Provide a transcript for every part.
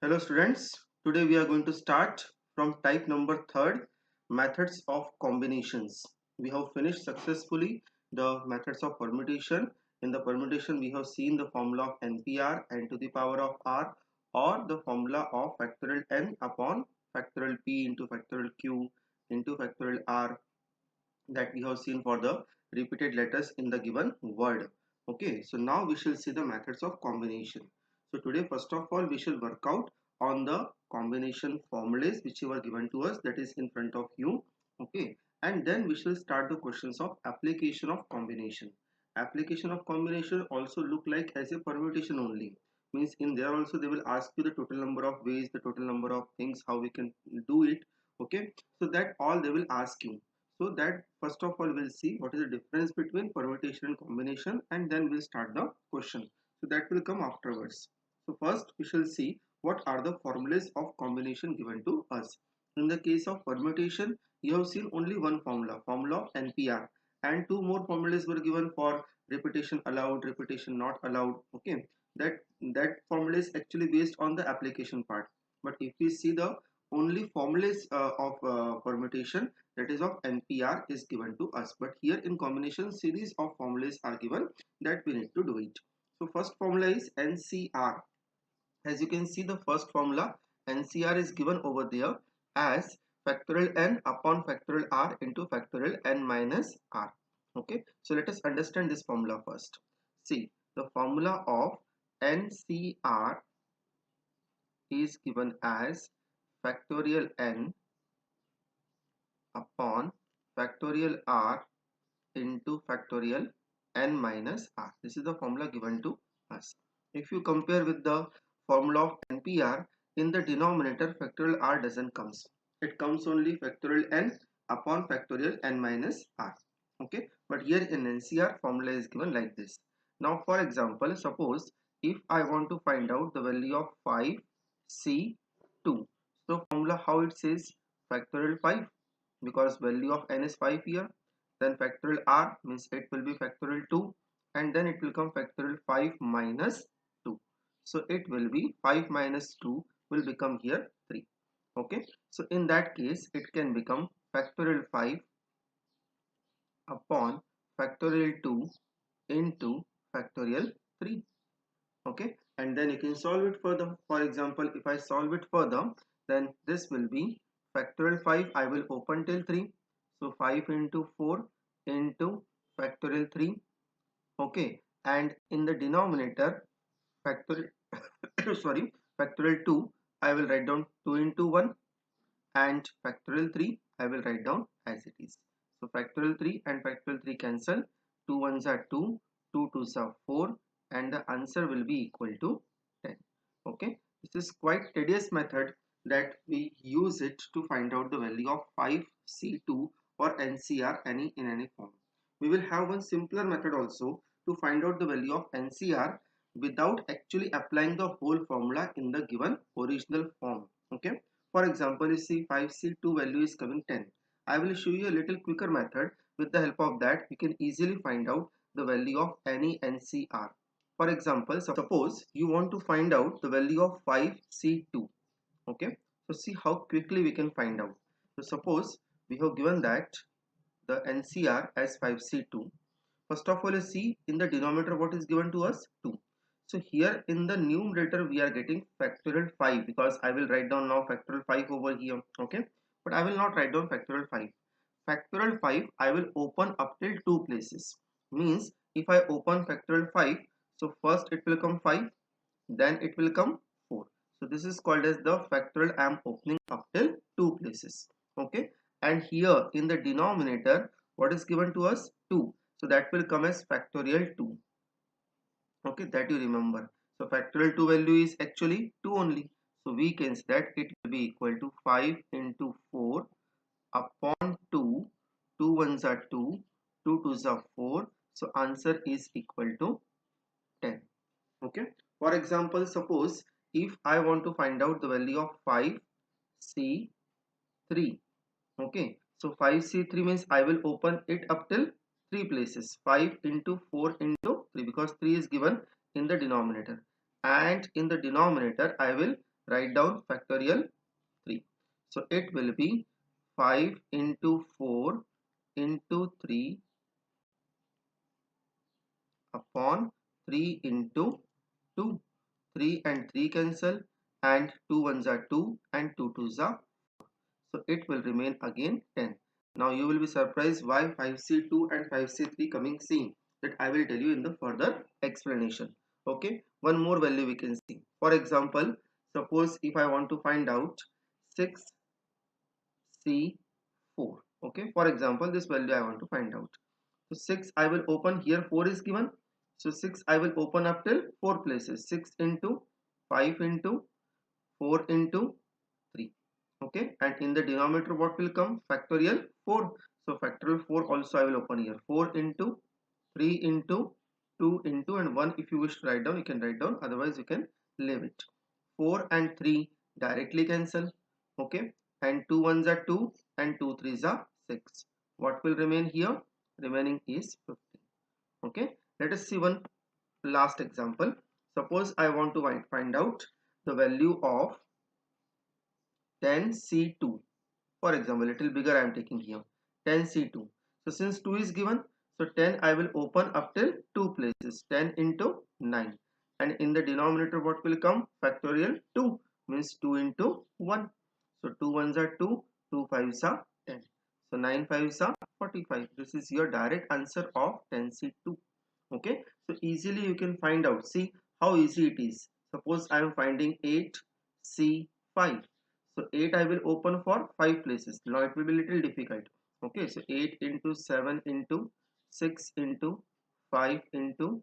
Hello students, today we are going to start from type number 3rd, methods of combinations. We have finished successfully the methods of permutation. In the permutation we have seen the formula of NPR, n to the power of r, or the formula of factorial n upon factorial p into factorial q into factorial r, that we have seen for the repeated letters in the given word. Okay, so now we shall see the methods of combination. So today first of all we shall work out on the combination formulas which were given to us, that is in front of you. Okay, and then we shall start the questions of application of combination. Application of combination also look like as a permutation only, means in there also they will ask you the total number of ways, the total number of things how we can do it. Okay, so that all they will ask you. So that first of all we'll see what is the difference between permutation and combination, and then we'll start the question. So that will come afterwards. So first we shall see what are the formulas of combination given to us. In the case of permutation, you have seen only one formula, formula of NPR, and two more formulas were given for repetition allowed, repetition not allowed. Okay, that formula is actually based on the application part. But if we see the only formulas of permutation, that is of NPR, is given to us, but here in combination series of formulas are given that we need to do it. So first formula is NCR. As you can see, the first formula NCR is given over there as factorial n upon factorial r into factorial n minus r. Okay, so let us understand this formula first. See, the formula of NCR is given as factorial n upon factorial r into factorial n minus r. This is the formula given to us. If you compare with the formula of NPR, in the denominator factorial r doesn't comes. It comes only factorial n upon factorial n minus r. Okay, but here in NCR formula is given like this. Now for example, suppose if I want to find out the value of 5C2. So formula how it says factorial 5, because value of n is 5 here. Then factorial r means it will be factorial 2, and then it will come factorial 5 minus 2. So it will be 5 minus 2 will become here 3. Okay, so in that case it can become factorial 5 upon factorial 2 into factorial 3. Okay, and then you can solve it further. For example, if I solve it further, then this will be factorial 5 I will open till 3. So 5 into 4 into factorial 3. Okay, and in the denominator factorial sorry, factorial 2 I will write down 2 into 1, and factorial 3 I will write down as it is. So factorial 3 and factorial 3 cancel, 2 ones are 2, 2 twos are 4, and the answer will be equal to 10. Okay, this is quite tedious method that we use it to find out the value of 5C2 or NCR in any form. We will have one simpler method also to find out the value of NCR without actually applying the whole formula in the given original form. Okay, for example, you see 5C2 value is coming 10. I will show you a little quicker method. With the help of that, we can easily find out the value of any NCR. For example, suppose you want to find out the value of 5C2. Okay, so see how quickly we can find out. So suppose we have given that the NCR as 5C2. First of all, you see in the denominator what is given to us? 2. So here in the numerator we are getting factorial 5, because I will write down now factorial 5 over here. Okay, but I will not write down factorial 5. Factorial 5 I will open up till 2 places. Means if I open factorial 5, so first it will come 5, then it will come 4. So this is called as the factorial I am opening up till 2 places. Okay, and here in the denominator what is given to us? 2. So that will come as factorial 2. Okay, that you remember. So factorial 2 value is actually 2 only. So we can say that it will be equal to 5 into 4 upon 2. 2 ones are 2, 2 twos are 4. So answer is equal to 10. Okay, for example, suppose if I want to find out the value of 5C3. Okay, so 5C3 means I will open it up till 3 places. 5 into 4 into 3, because 3 is given in the denominator, and in the denominator I will write down factorial 3. So it will be 5 into 4 into 3 upon 3 into 2. 3 and 3 cancel, and 2 ones are 2 and 2 twos are, so it will remain again 10. Now you will be surprised why 5C2 and 5C3 coming same. That I will tell you in the further explanation. Okay, one more value we can see. For example, suppose if I want to find out 6C4. Okay, for example, this value I want to find out. So 6 I will open here, 4 is given. So 6 I will open up till 4 places. 6 into 5 into 4 into 3. Okay, and in the denominator what will come? Factorial 4. So factorial 4 also I will open here. 4 into 3 into 2 into and 1. If you wish to write down, you can write down, otherwise you can leave it. 4 and 3 directly cancel. Okay, and 2 ones are 2 and 2 threes are 6. What will remain here? Remaining is 50. Okay, let us see one last example. Suppose I want to find out the value of 10C2. For example, little bigger I am taking here, 10C2. So since 2 is given, so 10 I will open up till 2 places, 10 into 9. And in the denominator what will come? Factorial 2, means 2 into 1. So 2 ones are 2, 2 fives are 10. So 9 fives are 45. This is your direct answer of 10C2. Okay, so easily you can find out. See how easy it is. Suppose I am finding 8C5. So 8 I will open for 5 places. Now it will be little difficult. Okay, so 8 into 7 into 6 into 5 into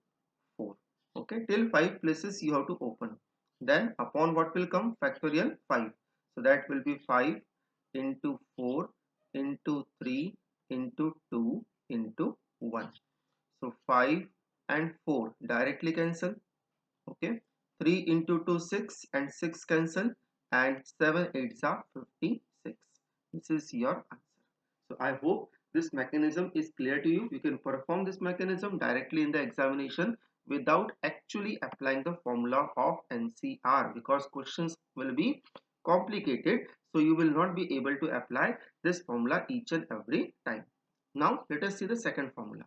4. Okay, till 5 places you have to open. Then upon what will come? Factorial 5. So that will be 5 into 4 into 3 into 2 into 1. So 5 and 4 directly cancel. Okay, 3 into 2 6 and 6 cancel, and 7 8s are 56. This is your answer. So I hope this mechanism is clear to you. You can perform this mechanism directly in the examination without actually applying the formula of NCR, because questions will be complicated, so you will not be able to apply this formula each and every time. Now let us see the second formula.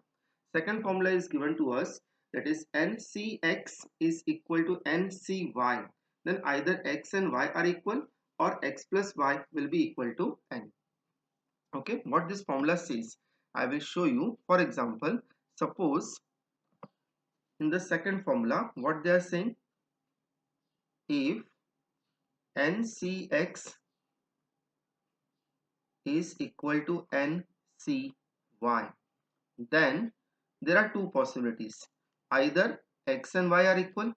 Second formula is given to us, that is NCX is equal to NCY. Then either X and Y are equal, or X plus Y will be equal to N. Okay, what this formula says, I will show you. For example, suppose in the second formula, what they are saying, if NCX is equal to NCY, then there are two possibilities. Either X and Y are equal,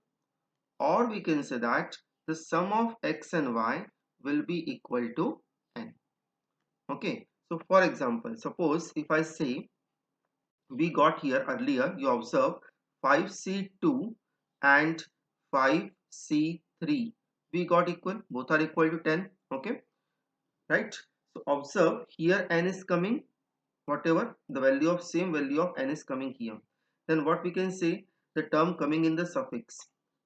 or we can say that the sum of X and Y will be equal to N. Okay, so for example, suppose if I say, we got here earlier, you observe 5C2 and 5C3, we got equal, both are equal to 10. Okay, right? So observe here n is coming, whatever the value of same value of n is coming here. Then what we can say, the term coming in the suffix,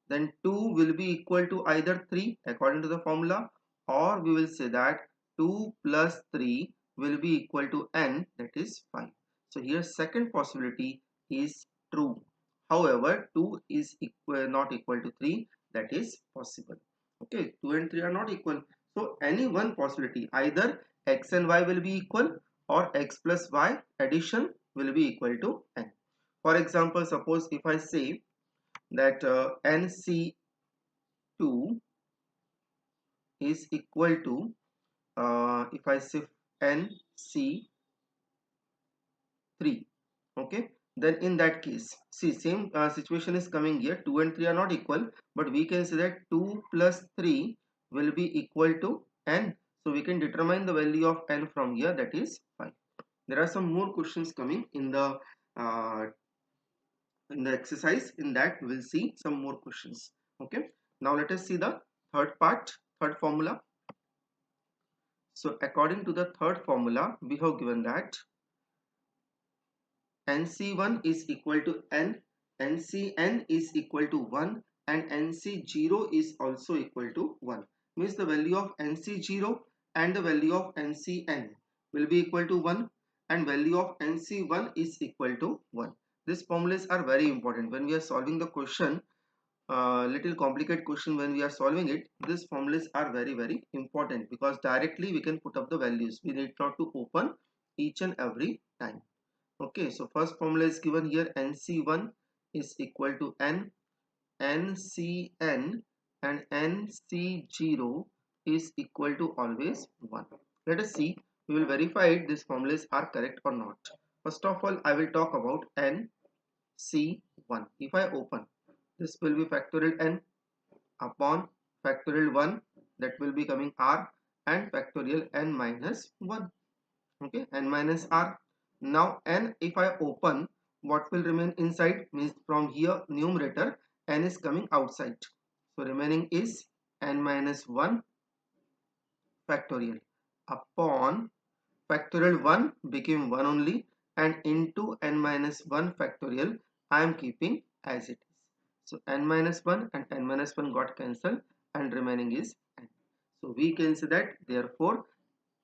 then 2 will be equal to either 3 according to the formula, or we will say that 2 plus 3 will be equal to n, that is 5. So here second possibility is true. However, 2 is not equal to 3, that is possible. Okay, 2 and 3 are not equal. So any one possibility, either x and y will be equal, or x plus y addition will be equal to n. For example, suppose if I say that NC2 is equal to, if I say NC3, okay, then in that case, see same situation is coming here. 2 and 3 are not equal, but we can say that 2 plus 3 will be equal to n. So we can determine the value of n from here, that is 5. There are some more questions coming in the exercise. In that we will see some more questions. Okay, now let us see the third part, third formula. So according to the third formula, we have given that NC1 is equal to n, NCn is equal to 1, and NC0 is also equal to 1. means the value of NC0 and the value of NCN will be equal to 1 and value of NC1 is equal to 1. These formulas are very important when we are solving the question. Little complicated question when we are solving it, these formulas are very important because directly we can put up the values. We need not to open each and every time. Okay, so first formula is given here, NC1 is equal to N, NCN and NC0 is equal to always 1. Let us see, we will verify it, these formulas are correct or not. First of all, I will talk about NC1. If I open, this will be factorial N upon factorial 1, that will be coming R, and factorial N minus 1. Okay, N minus R. Now N, if I open, what will remain inside, means from here numerator N is coming outside, so remaining is N minus 1 factorial upon factorial 1 became 1 only, and into N minus 1 factorial I am keeping as it is. So N minus 1 and N minus 1 got cancelled and remaining is N. So we can say that therefore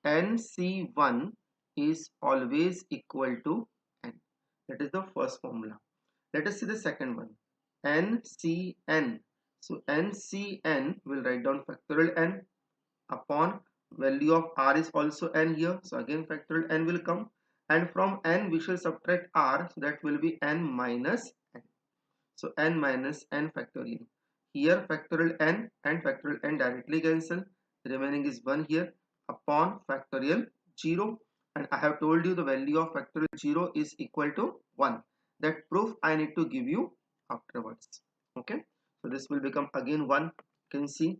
NC1 is always equal to N. That is the first formula. Let us see the second one, NCN. So NCN will write down factorial N upon value of R is also N here. So again factorial N will come, and from N we shall subtract R, so that will be N minus N. So N minus N factorial. Here factorial N and factorial N directly cancel. Remaining is 1 here upon factorial 0. And I have told you the value of factorial 0 is equal to 1. That proof I need to give you afterwards. Okay. So this will become again 1. You can see.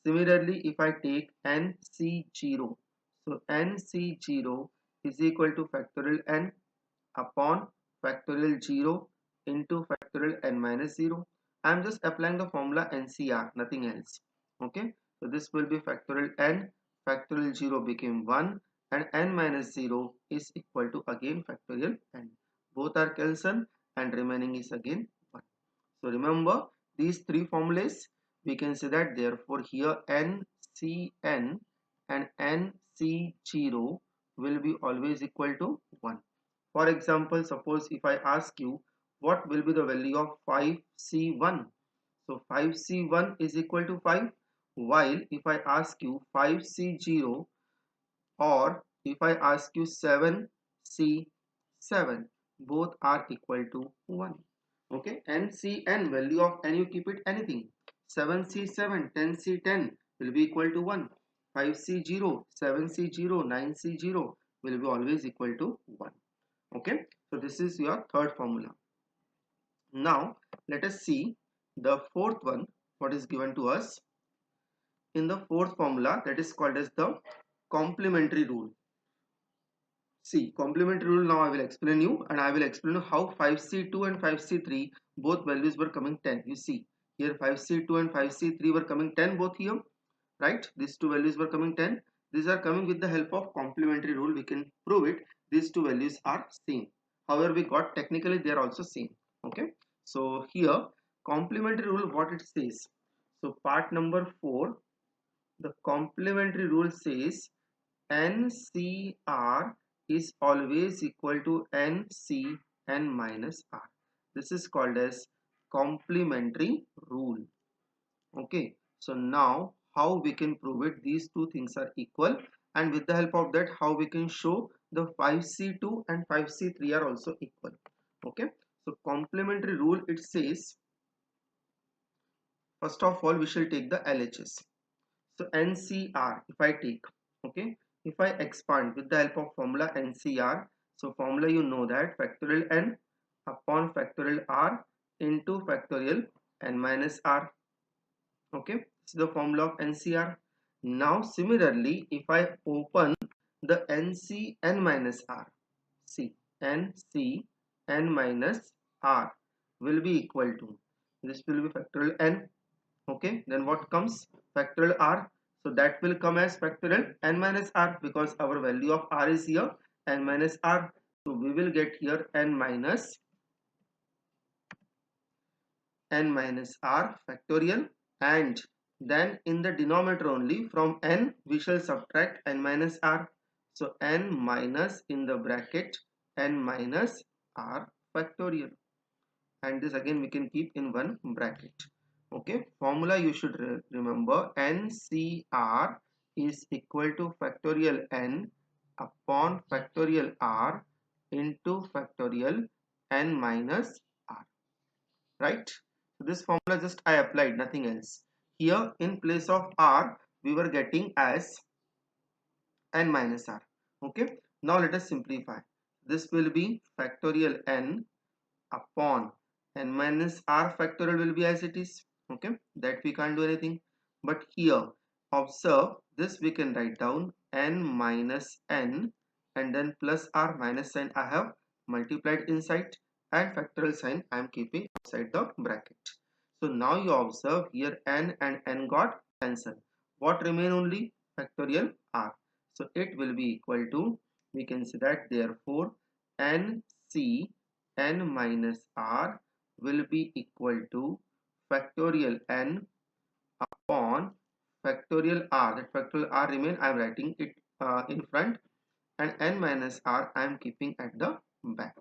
Similarly, if I take NC0. So NC0 is equal to factorial N upon factorial 0 into factorial N minus 0. I am just applying the formula NCR, nothing else. Okay, so this will be factorial N, factorial 0 became 1, and N minus 0 is equal to again factorial N. Both are cancelled and remaining is again 1. So remember these three formulas, we can say that therefore here NCN and NC0 will be always equal to 1. For example, suppose if I ask you what will be the value of 5C1. So 5C1 is equal to 5, while if I ask you 5C0 or if I ask you 7C7, both are equal to 1. Okay, NCN value of N, you keep it anything. 7C7, 10C10 will be equal to 1. 5C0, 7C0, 9C0 will be always equal to 1. Okay, so this is your third formula. Now let us see the fourth one, what is given to us. In the fourth formula, that is called as the complementary rule. See, complementary rule, now I will explain you, and I will explain you how 5C2 and 5C3 both values were coming 10. You see here 5C2 and 5C3 were coming 10 both here, right? These two values were coming 10. These are coming with the help of complementary rule. We can prove it. These two values are same. However, we got technically they are also same. Okay. So here complementary rule, what it says. So part number 4, the complementary rule says NCR is always equal to NCN minus R. This is called as complementary rule. Okay, so now how we can prove it, these two things are equal, and with the help of that how we can show the 5C2 and 5C3 are also equal. Okay, so complementary rule, it says first of all we shall take the LHS. So NCR, if I take, okay, if I expand with the help of formula NCR, so formula you know that factorial N upon factorial R into factorial N minus R. Okay, this is the formula of NCR. Now similarly, if I open the NCN minus R, see NCN minus R will be equal to, this will be factorial N. Okay, then what comes, factorial R, so that will come as factorial N minus R, because our value of R is here N minus R, so we will get here N minus R factorial, and then in the denominator only from n we shall subtract n minus r. So n minus in the bracket n minus r factorial, and this again we can keep in one bracket. Okay, formula you should remember, NCR is equal to factorial n upon factorial r into factorial n minus r, right? So this formula just I applied, nothing else. Here in place of r we were getting as n minus r. Okay, now let us simplify. This will be factorial n upon n minus r factorial will be as it is. Okay, that we can't do anything. But here observe, this we can write down n minus n and then plus r minus sign I have multiplied inside, and factorial sign I am keeping outside the bracket. So now you observe here n and n got cancelled. What remain? Only factorial r. So it will be equal to, we can say that therefore nc n minus r will be equal to factorial n upon factorial r. That factorial r remain, I am writing it in front, and n minus r I am keeping at the back.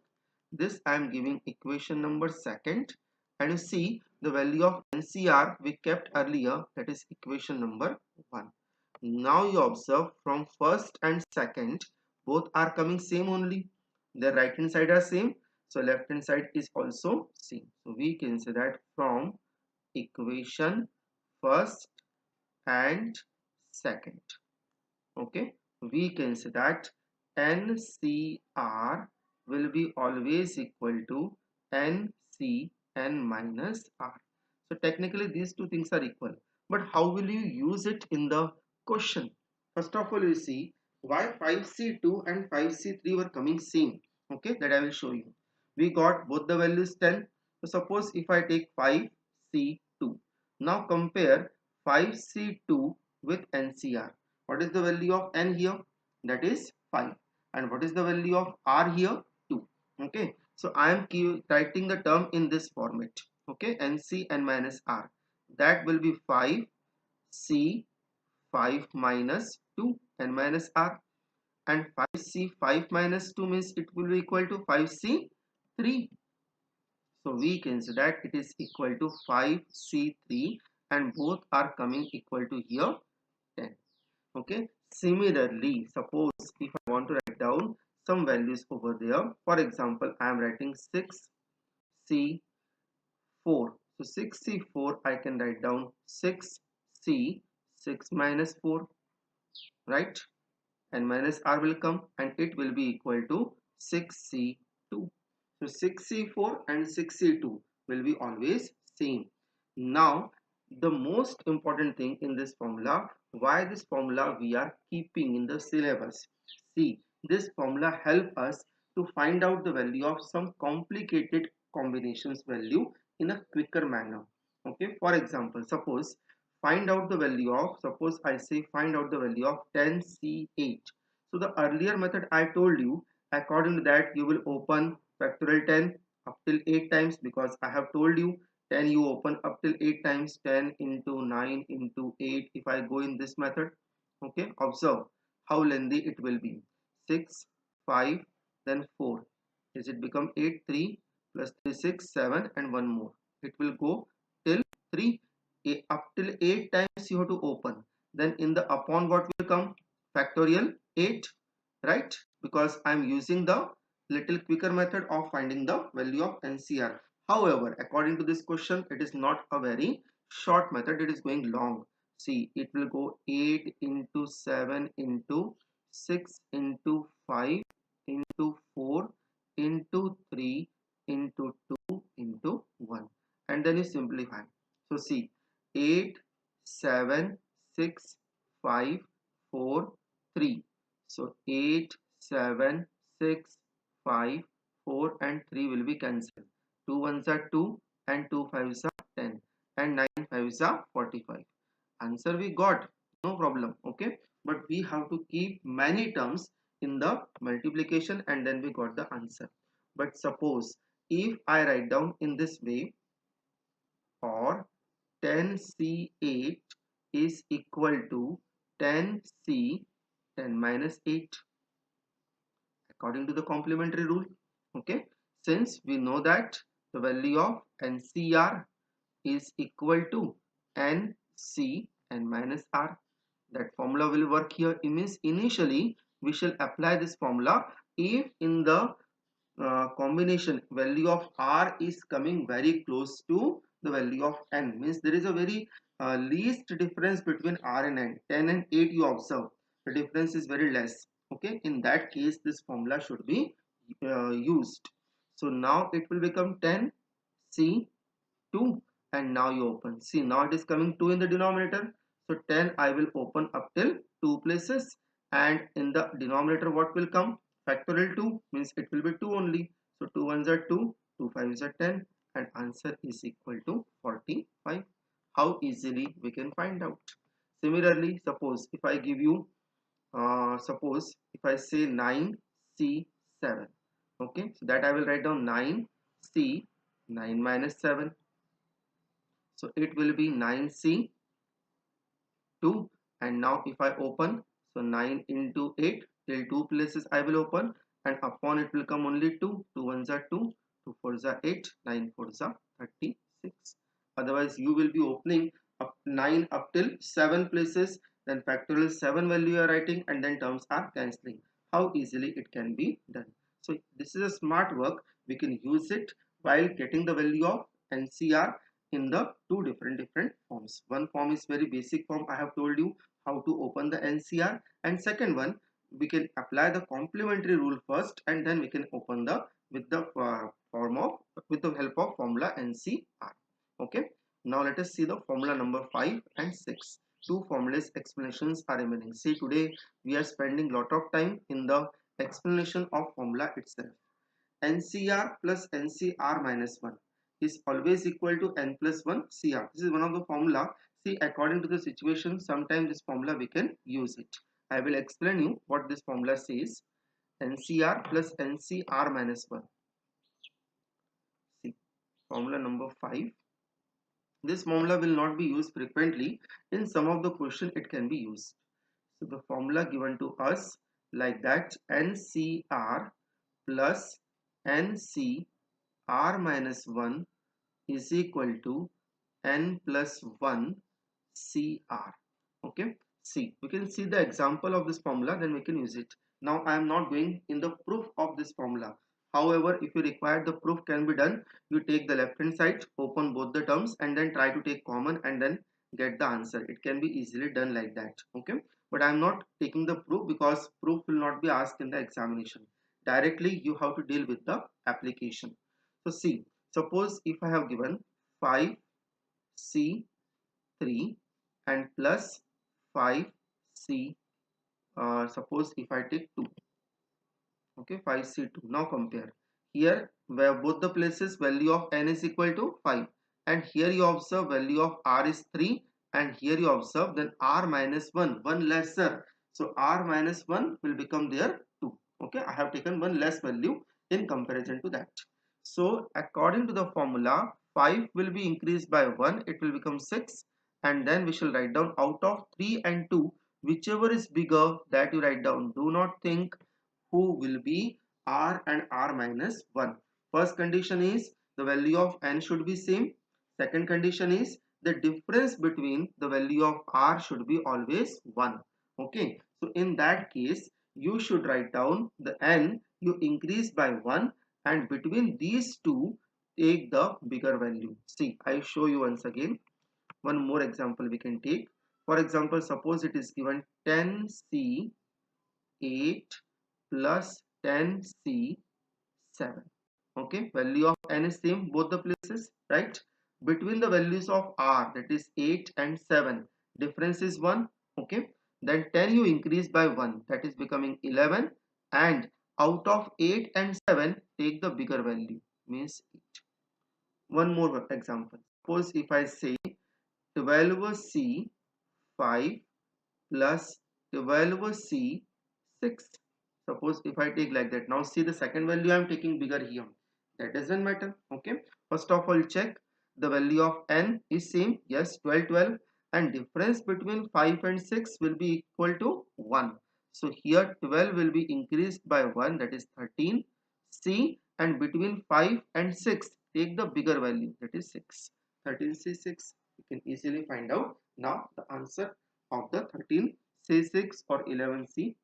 This I am giving equation number second, and you see the value of NCR we kept earlier, that is equation number 1. Now you observe from first and second both are coming same only. The right hand side are same, so left hand side is also same. So we can say that from equation first and second, okay, we can say that NCR will be always equal to NC n minus R. So technically these two things are equal, but how will you use it in the question? First of all, you see why 5C2 and 5C3 were coming same. Okay, that I will show you. We got both the values 10. So suppose if I take 5C2, now compare 5C2 with NCR. What is the value of n here? That is 5. And what is the value of r here? 2. Okay, so I am writing the term in this format. Okay, nc n minus r, that will be 5 c 5 minus 2 n minus r, and 5c 5 minus 2 means it will be equal to 5c 3. So we can say that it is equal to 5c3, and both are coming equal to here 10. Okay, similarly suppose if I want to write down some values over there, for example I am writing 6c4. So 6c4 I can write down 6c 6 minus 4, right? And minus r will come, and it will be equal to 6c2. So 6c4 and 6c2 will be always same. Now the most important thing in this formula, why this formula we are keeping in the syllabus. See, this formula help us to find out the value of some complicated combinations value in a quicker manner. Okay, for example, suppose find out the value of, suppose I say find out the value of 10c8. So the earlier method I told you, according to that you will open factorial 10 up till 8 times, because I have told you 10 you open up till 8 times, 10 into 9 into 8 if I go in this method. Okay, observe how lengthy it will be. 6 5 then 4, is it become 8, 3 plus 3 6 7 and 1 more, it will go till 3. Up till 8 times you have to open, then in the upon what will come? Factorial 8, right? Because I am using the little quicker method of finding the value of NCR. However, according to this question, it is not a very short method, it is going long. See, it will go 8 into 7 into 6 into 5 into 4 into 3 into 2 into 1, and then you simplify. So see, 8 7 6 5 4 3. So 8 7 6 5 4 and 3 will be cancelled. 2 ones are 2 and 2 fives are 10 and 9 fives are 45. Answer we got, no problem. Okay, but we have to keep many terms in the multiplication, and then we got the answer. But suppose if I write down in this way, or 10c8 is equal to 10c 10 minus 8 according to the complementary rule. Okay, since we know that the value of NCR is equal to NC and minus R, that formula will work here. It means initially we shall apply this formula if in the combination value of R is coming very close to the value of N, means there is a very least difference between R and N. 10 and 8 you observe the difference is very less. Okay, in that case this formula should be used. So now it will become 10 C 2, and now you open. See, now it is coming 2 in the denominator. So 10 I will open up till 2 places, and in the denominator what will come? Factorial 2, means it will be 2 only. So 2 ones are 2, 2 fives are 10, and answer is equal to 45. How easily we can find out? Similarly, suppose if I give you suppose if I say 9C7, okay, so that I will write down 9C 9 minus 7, so it will be 9C 2, and now if I open, so 9 into 8 till 2 places I will open, and upon it will come only 2, 2 ones are 2, 2 fours are 8, 9 fours are 36. Otherwise you will be opening up 9 up till 7 places, then factorial 7 value you are writing, and then terms are cancelling. How easily it can be done. So this is a smart work. We can use it while getting the value of NCR in the two different forms. One form is very basic form, I have told you how to open the NCR, and second one we can apply the complementary rule first, and then we can open the with the form of with the help of formula NCR. Okay, now let us see the formula number 5 and 6. Two formulas explanations are remaining. See, today we are spending lot of time in the explanation of formula itself. NCR plus NCR minus 1 is always equal to N plus 1 CR. This is one of the formula. See, according to the situation, sometimes this formula we can use it. I will explain you what this formula says. NCR plus NCR minus 1. See, formula number 5. This formula will not be used frequently. In some of the question it can be used. So the formula given to us like that, NCR plus NCR minus 1 is equal to N plus 1 CR. Okay, see, we can see the example of this formula, then we can use it. Now I am not going in the proof of this formula. However, if you require the proof can be done, you take the left hand side, open both the terms, and then try to take common and then get the answer. It can be easily done like that. Okay, but I am not taking the proof because proof will not be asked in the examination. Directly you have to deal with the application. So see, suppose if I have given 5C3 and plus 5C, suppose if I take 2, okay, 5C2. Now compare. Here where both the places value of N is equal to 5, and here you observe value of R is 3, and here you observe then R minus 1, 1 lesser. So R minus 1 will become there 2. Okay, I have taken one less value in comparison to that. So according to the formula, 5 will be increased by 1, it will become 6, and then we shall write down out of 3 and 2, whichever is bigger that you write down. Do not think who will be R and R minus 1. First condition is the value of N should be same. Second condition is the difference between the value of R should be always 1. Okay, so in that case you should write down the N you increase by 1, and between these two take the bigger value. See, I show you once again. One more example we can take. For example, suppose it is given 10C 8 plus 10C7. Okay, value of N is same both the places, right? Between the values of R, that is 8 and 7, difference is 1. Okay, then 10 you increase by 1, that is becoming 11, and out of 8 and 7 take the bigger value, means 8. One more example. Suppose if I say 12C5 plus 12C6. Suppose if I take like that. Now see the second value I am taking bigger here. That doesn't matter. Okay. First of all check the value of N is same. Yes, 12, 12. and difference between 5 and 6 will be equal to 1. So here 12 will be increased by 1, that is 13. C, and between 5 and 6 take the bigger value, that is 6. 13C6, you can easily find out now the answer of the 13C6 or 11C8.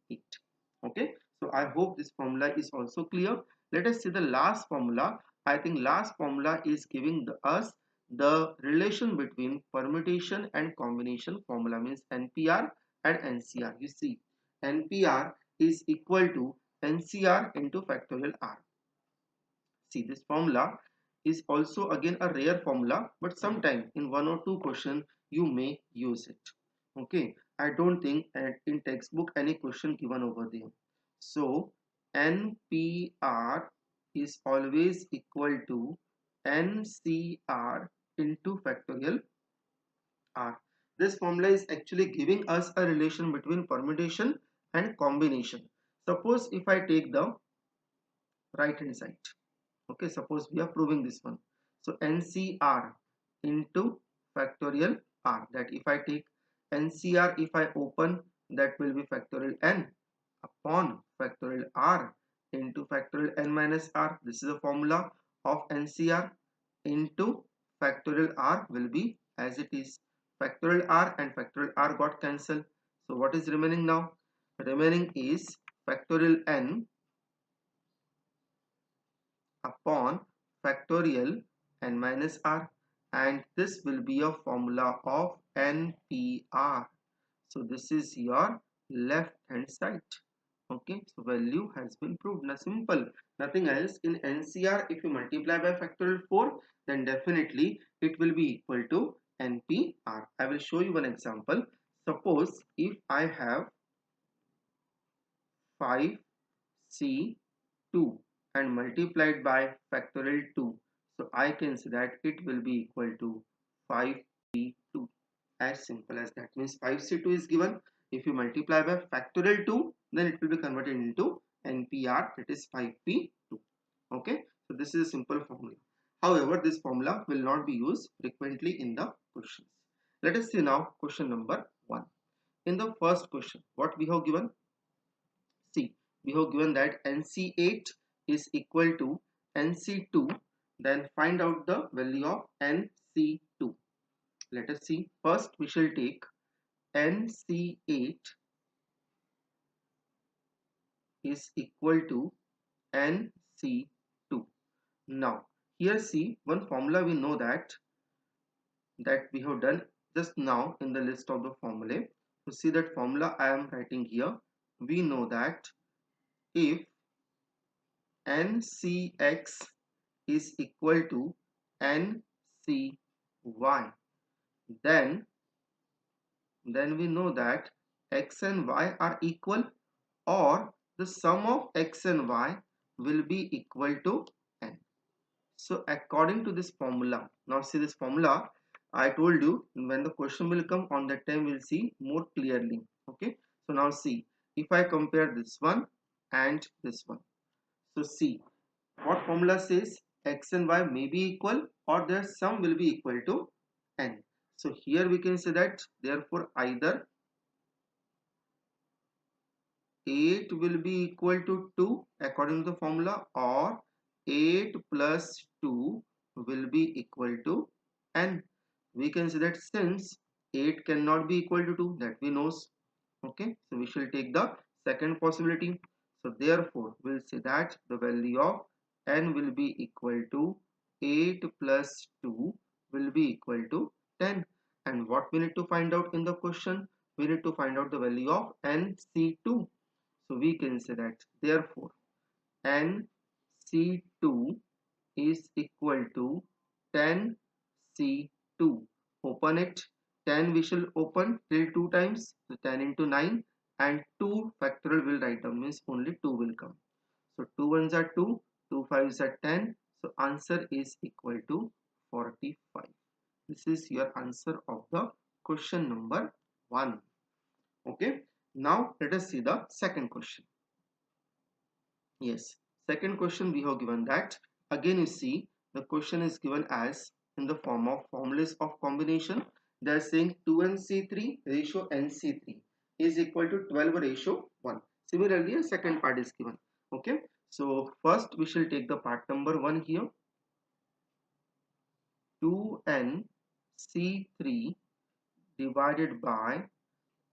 Okay, so I hope this formula is also clear. Let us see the last formula. I think last formula is giving us the relation between permutation and combination formula, means NPR and NCR. You see, NPR is equal to NCR into factorial R. See, this formula is also again a rare formula, but sometime in one or two question you may use it. Okay, I don't think in textbook any question given over there. So NPR is always equal to NCR into factorial R. This formula is actually giving us a relation between permutation and combination. Suppose if I take the right hand side. Okay, suppose we are proving this one. So NCR into factorial R, that if I take NCR, if I open, that will be factorial N upon factorial R into factorial N minus R. This is the formula of NCR into factorial R will be as it is. Factorial R and factorial R got cancelled. So what is remaining now? Remaining is factorial N upon factorial N minus R, and this will be a formula of NPR. So this is your left hand side. Okay, so value has been proved. Now simple, nothing else. In NCR, if you multiply by factorial 4, then definitely it will be equal to NPR. I will show you one example. Suppose if I have 5C2 and multiplied by factorial 2, so I can say that it will be equal to 5p2. As simple as that. Means 5c2 is given. If you multiply by factorial 2, then it will be converted into NPR, that is 5p2. Okay, so this is a simple formula. However, this formula will not be used frequently in the questions. Let us see now question number 1. In the first question, what we have given? See, we have given that NC8 is equal to NC2, then find out the value of NC2. Let us see. First we shall take NC8 is equal to NC2. Now here see one formula we know that we have done just now in the list of the formulae. To see that formula I am writing here, we know that if NCX is equal to NCY, then we know that X and Y are equal, or the sum of X and Y will be equal to N. So according to this formula, now see this formula, I told you when the question will come on that time we'll see more clearly. Okay, so now see, if I compare this one and this one, so see what formula says X and Y may be equal or their sum will be equal to N. So here we can say that therefore either 8 will be equal to 2 according to the formula, or 8 plus 2 will be equal to N. We can say that since 8 cannot be equal to 2, that we know. Okay, so we shall take the second possibility. So therefore we'll say that the value of N will be equal to 8 plus 2 will be equal to 10. And what we need to find out in the question? We need to find out the value of NC2. So we can say that therefore NC2 is equal to 10C2. Open it. 10 we shall open till 2 times. So 10 into 9, and 2 factorial will write down, means only 2 will come. So 2 ones are 2, 2 fives are 10. So answer is equal to 45. This is your answer of the question number 1. Okay. Now let us see the second question. Yes, second question we have given that. Again you see the question is given as in the form of formulas of combination, They are saying 2nC3 ratio nC3 is equal to 12 ratio 1. Similarly, a second part is given. Okay. So first we shall take the part number 1 here. 2nC3 divided by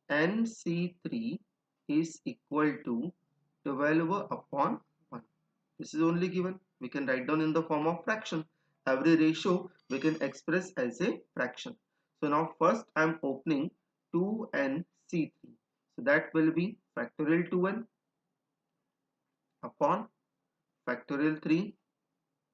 nC3 is equal to 12 upon 1. This is only given. We can write down in the form of fraction. Every ratio we can express as a fraction. So now first I am opening 2nC3. So that will be factorial 2n upon factorial 3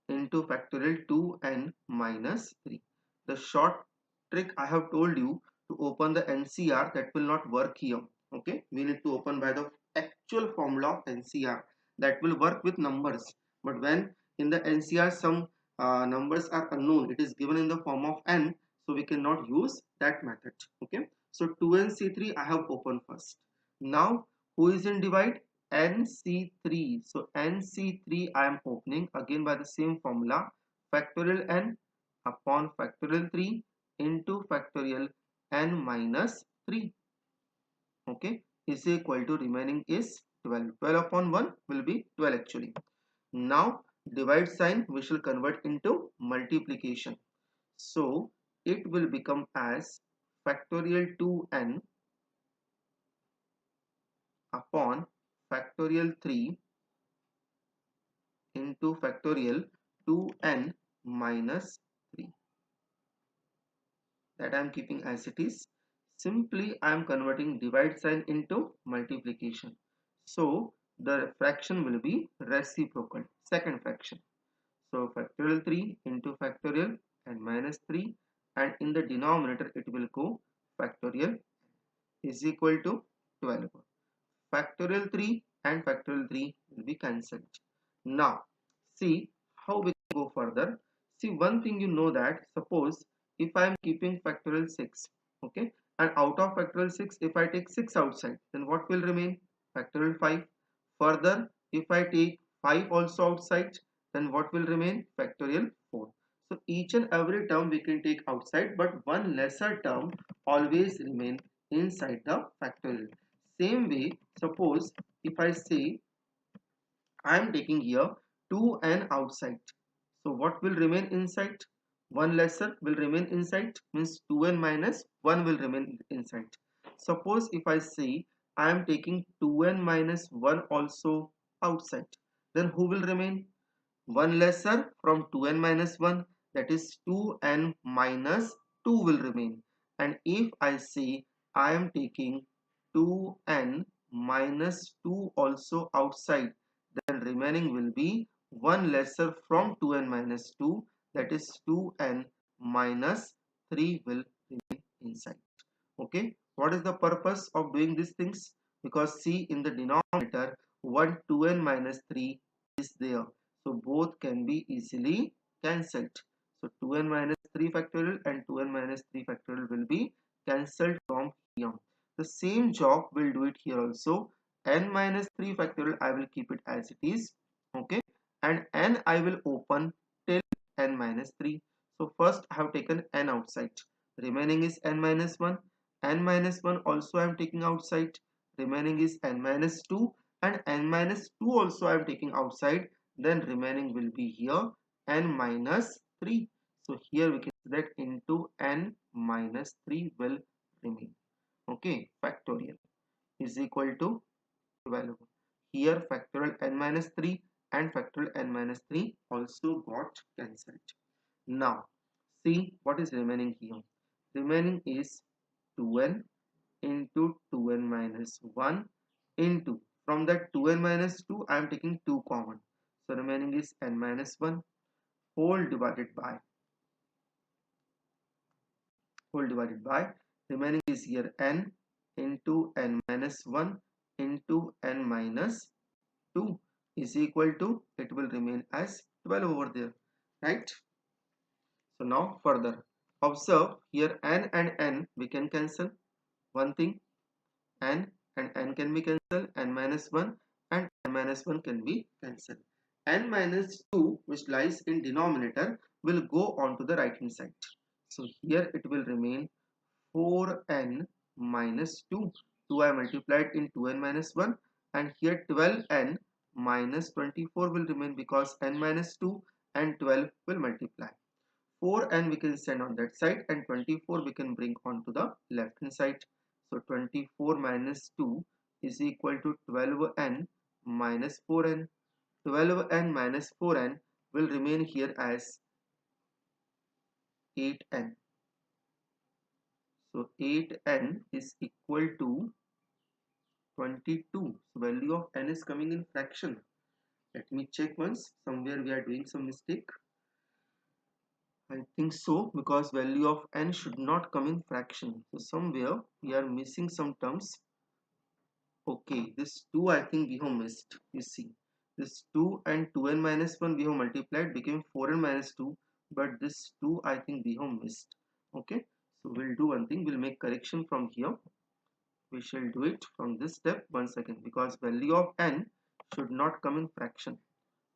into factorial 2n minus 3. The short trick I have told you to open the NCR, that will not work here. Okay, we need to open by the actual formula of NCR. That will work with numbers, but when in the NCR some numbers are unknown, it is given in the form of n, so we cannot use that method. Okay, so 2nC3 I have opened first. Now who is in divide? nC3. So nC3 I am opening again by the same formula, factorial n upon factorial 3 into factorial n minus 3. Okay, is equal to remaining is 12. 12 upon 1 will be 12 actually. Now divide sign we shall convert into multiplication. So it will become as factorial 2n upon factorial 3 into factorial 2n minus 3. That I am keeping as it is. Simply I am converting divide sign into multiplication. So the fraction will be reciprocal, second fraction. So factorial 3 into factorial and minus 3, and in the denominator it will go factorial is equal to 12. Factorial 3 and factorial 3 will be cancelled. Now see how we can go further. See, one thing you know, that suppose if I am keeping factorial 6, okay, and out of factorial 6 if I take 6 outside, then what will remain? Factorial 5. Further, if I take 5 also outside, then what will remain? Factorial 4. So each and every term we can take outside, but one lesser term always remain inside the factorial. Same way, suppose if I say I am taking here 2n outside. So what will remain inside? One lesser will remain inside, means 2n minus 1 will remain inside. Suppose if I say I am taking 2n minus 1 also outside, then who will remain? One lesser from 2n minus 1, that is 2n minus 2 will remain. And if I say I am taking 2n minus 2 also outside, then remaining will be one lesser from 2n minus 2, that is 2n minus 3 will remain inside. Okay, what is the purpose of doing these things? Because see, in the denominator 1 2n minus 3 is there, so both can be easily cancelled. So 2n minus 3 factorial and 2n minus 3 factorial will be cancelled from here. The same job will do it here also. N minus 3 factorial I will keep it as it is. Okay, and n I will open till n minus 3. So first I have taken n outside, remaining is n minus 1. N minus 1 also I am taking outside, remaining is n minus 2, and n minus 2 also I am taking outside, then remaining will be here n minus 3. So here we can see that into n minus 3 will remain. Okay, factorial is equal to 12. Here factorial n minus 3 and factorial n minus 3 also got cancelled. Now see what is remaining here. Remaining is 2n into 2n minus 1 into, from that 2n minus 2 I am taking 2 common, so remaining is n minus 1 whole divided by remaining is here n into n minus 1 into n minus 2 is equal to, it will remain as 12 over there, right? So now further observe here, n and n we can cancel. One thing, n and n can be cancelled, n minus 1 and n minus 1 can be cancelled. N minus 2 which lies in denominator will go on to the right hand side. So here it will remain 4n minus 2. 2 I multiplied in 2n minus 1, and here 12n minus 24 will remain because n minus 2 and 12 will multiply. 4n we can send on that side and 24 we can bring on to the left hand side. So 24 minus 2 is equal to 12n minus 4n. 12n minus 4n will remain here as 8n. So 8n is equal to 22. So value of n is coming in fraction. Let me check once. Somewhere we are doing some mistake. I think so, because value of n should not come in fraction. So somewhere we are missing some terms. Okay, this 2 I think we have missed. You see, this 2 and 2n minus 1 we have multiplied became 4n minus 2, but this 2 I think we have missed. Okay, so we'll do one thing. We'll make correction from here. We shall do it from this step once again, because value of n should not come in fraction.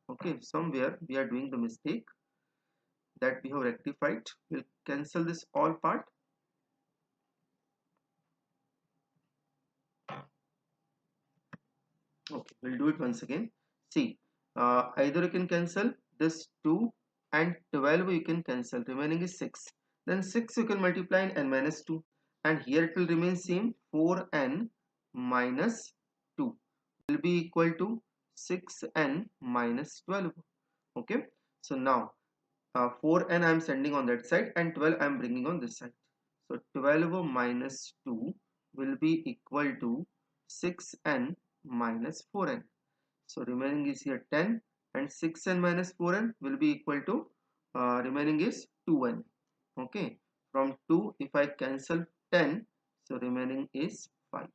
Okay, somewhere we are doing the mistake that we have rectified. We'll cancel this all part. Okay, we'll do it once again. See, either you can cancel this 2 and 12 you can cancel. Remaining is 6. Then 6 you can multiply in n minus 2. And here it will remain same. 4n minus 2 will be equal to 6n minus 12. Okay, so now 4n I am sending on that side and 12 I am bringing on this side. So 12 minus 2 will be equal to 6n minus 4n. So remaining is here 10, and 6n minus 4n will be equal to remaining is 2n. Okay, from 2 if I cancel 10, so remaining is 5.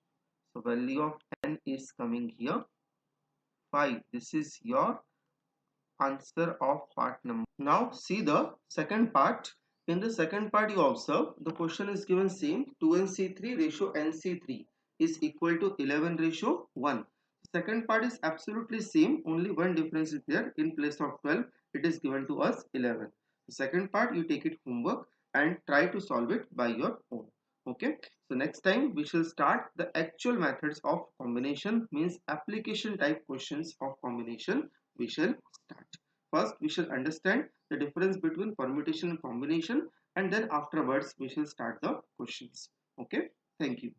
So value of n is coming here 5. This is your answer of part number. Now see the second part. In the second part you observe the question is given same 2nc3 ratio nc3 is equal to 11 ratio 1. Second part is absolutely same, only one difference is there. In place of 12 it is given to us 11. The second part you take it homework and try to solve it by your own. Okay, so next time we shall start the actual methods of combination, means application type questions of combination we shall start. First we shall understand the difference between permutation and combination, and then afterwards we shall start the questions. Okay, thank you.